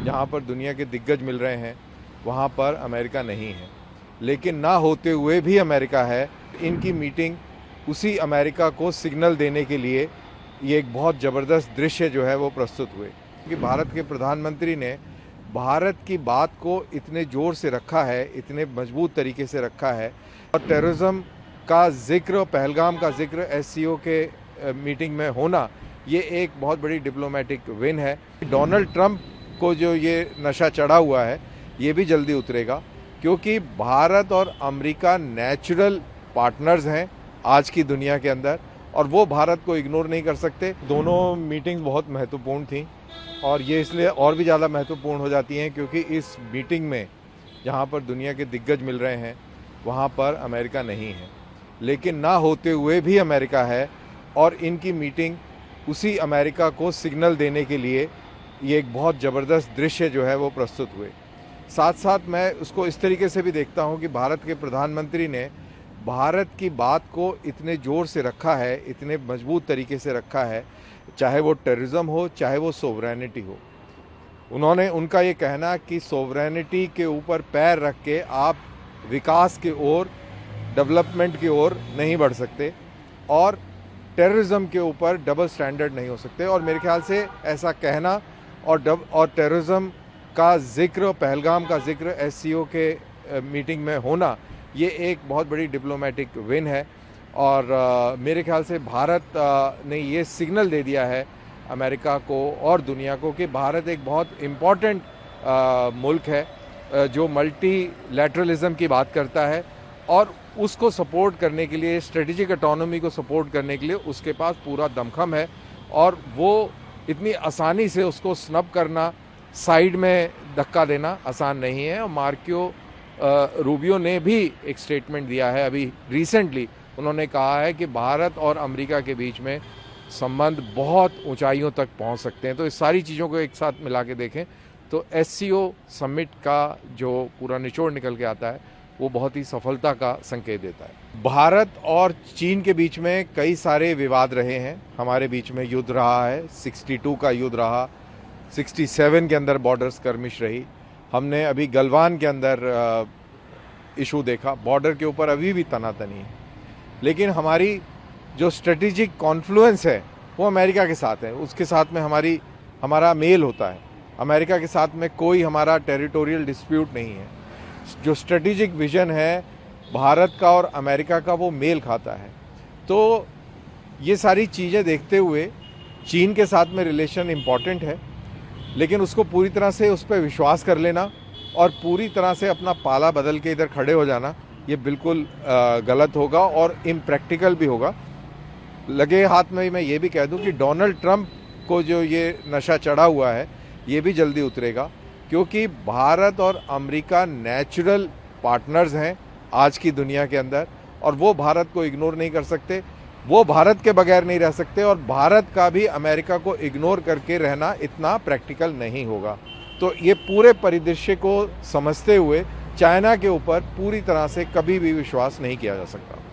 जहाँ पर दुनिया के दिग्गज मिल रहे हैं वहाँ पर अमेरिका नहीं है, लेकिन ना होते हुए भी अमेरिका है। इनकी मीटिंग उसी अमेरिका को सिग्नल देने के लिए ये एक बहुत ज़बरदस्त दृश्य जो है वो प्रस्तुत हुए कि भारत के प्रधानमंत्री ने भारत की बात को इतने ज़ोर से रखा है, इतने मजबूत तरीके से रखा है और टेररिज्म का जिक्र, पहलगाम का जिक्र एससीओ के मीटिंग में होना ये एक बहुत बड़ी डिप्लोमेटिक विन है। डोनाल्ड ट्रंप को जो ये नशा चढ़ा हुआ है ये भी जल्दी उतरेगा, क्योंकि भारत और अमेरिका नेचुरल पार्टनर्स हैं आज की दुनिया के अंदर और वो भारत को इग्नोर नहीं कर सकते। दोनों मीटिंग बहुत महत्वपूर्ण थी और ये इसलिए और भी ज़्यादा महत्वपूर्ण हो जाती हैं क्योंकि इस मीटिंग में जहाँ पर दुनिया के दिग्गज मिल रहे हैं वहाँ पर अमेरिका नहीं है, लेकिन ना होते हुए भी अमेरिका है और इनकी मीटिंग उसी अमेरिका को सिग्नल देने के लिए ये एक बहुत ज़बरदस्त दृश्य जो है वो प्रस्तुत हुए। साथ साथ मैं उसको इस तरीके से भी देखता हूँ कि भारत के प्रधानमंत्री ने भारत की बात को इतने ज़ोर से रखा है, इतने मजबूत तरीके से रखा है, चाहे वो टेररिज्म हो, चाहे वो सोवरेनिटी हो। उन्होंने उनका ये कहना कि सोवरेनिटी के ऊपर पैर रख के आप विकास की ओर, डेवलपमेंट की ओर नहीं बढ़ सकते और टेररिज्म के ऊपर डबल स्टैंडर्ड नहीं हो सकते। और मेरे ख्याल से ऐसा कहना और टेररिज्म का जिक्र, पहलगाम का जिक्र एससीओ के मीटिंग में होना ये एक बहुत बड़ी डिप्लोमेटिक विन है और मेरे ख्याल से भारत ने ये सिग्नल दे दिया है अमेरिका को और दुनिया को कि भारत एक बहुत इम्पॉर्टेंट मुल्क है जो मल्टीलैटरलिज्म की बात करता है और उसको सपोर्ट करने के लिए, स्ट्रेटेजिक ऑटोनॉमी को सपोर्ट करने के लिए उसके पास पूरा दमखम है और वो इतनी आसानी से उसको स्नब करना, साइड में धक्का देना आसान नहीं है। और मार्को रूबियो ने भी एक स्टेटमेंट दिया है अभी रिसेंटली। उन्होंने कहा है कि भारत और अमेरिका के बीच में संबंध बहुत ऊंचाइयों तक पहुंच सकते हैं। तो इस सारी चीज़ों को एक साथ मिला के देखें तो एससीओ समिट का जो पूरा निचोड़ निकल के आता है वो बहुत ही सफलता का संकेत देता है। भारत और चीन के बीच में कई सारे विवाद रहे हैं। हमारे बीच में युद्ध रहा है, 62 का युद्ध रहा, 67 के अंदर बॉर्डर स्कर्मिश रही। हमने अभी गलवान के अंदर इशू देखा, बॉर्डर के ऊपर अभी भी तनातनी है। लेकिन हमारी जो स्ट्रेटेजिक कॉन्फ्लुएंस है वो अमेरिका के साथ है, उसके साथ में हमारा मेल होता है। अमेरिका के साथ में कोई हमारा टेरिटोरियल डिस्प्यूट नहीं है। जो स्ट्रेटेजिक विजन है भारत का और अमेरिका का वो मेल खाता है। तो ये सारी चीज़ें देखते हुए चीन के साथ में रिलेशन इम्पॉर्टेंट है, लेकिन उसको पूरी तरह से उस पर विश्वास कर लेना और पूरी तरह से अपना पाला बदल के इधर खड़े हो जाना ये बिल्कुल गलत होगा और इम्प्रैक्टिकल भी होगा। लगे हाथ में मैं ये भी कह दूं कि डोनाल्ड ट्रंप को जो ये नशा चढ़ा हुआ है ये भी जल्दी उतरेगा, क्योंकि भारत और अमेरिका नेचुरल पार्टनर्स हैं आज की दुनिया के अंदर और वो भारत को इग्नोर नहीं कर सकते। वो भारत के बगैर नहीं रह सकते और भारत का भी अमेरिका को इग्नोर करके रहना इतना प्रैक्टिकल नहीं होगा। तो ये पूरे परिदृश्य को समझते हुए चाइना के ऊपर पूरी तरह से कभी भी विश्वास नहीं किया जा सकता।